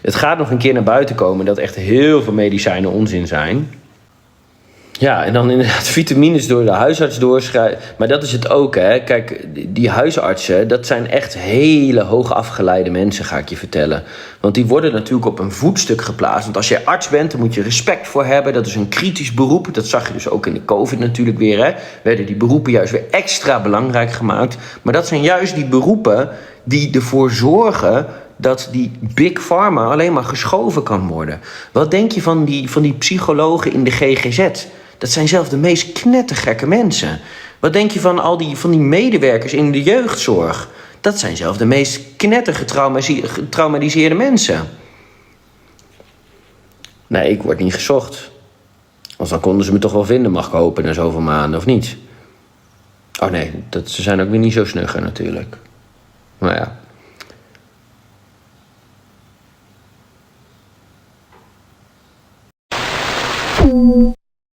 Het gaat nog een keer naar buiten komen dat echt heel veel medicijnen onzin zijn. Ja, en dan inderdaad vitamines door de huisarts doorschrijven. Maar dat is het ook, hè. Kijk, die huisartsen, dat zijn echt hele hoog afgeleide mensen, ga ik je vertellen. Want die worden natuurlijk op een voetstuk geplaatst. Want als jij arts bent, dan moet je respect voor hebben. Dat is een kritisch beroep. Dat zag je dus ook in de COVID natuurlijk weer, hè. Werden die beroepen juist weer extra belangrijk gemaakt. Maar dat zijn juist die beroepen die ervoor zorgen dat die big pharma alleen maar geschoven kan worden. Wat denk je van die psychologen in de GGZ? Dat zijn zelf de meest knettergekke mensen. Wat denk je van van die medewerkers in de jeugdzorg? Dat zijn zelf de meest getraumatiseerde mensen. Nee, ik word niet gezocht. Anders dan konden ze me toch wel vinden, mag ik hopen, na zoveel maanden, of niet? Oh nee, ze zijn ook weer niet zo snugger natuurlijk. Maar ja.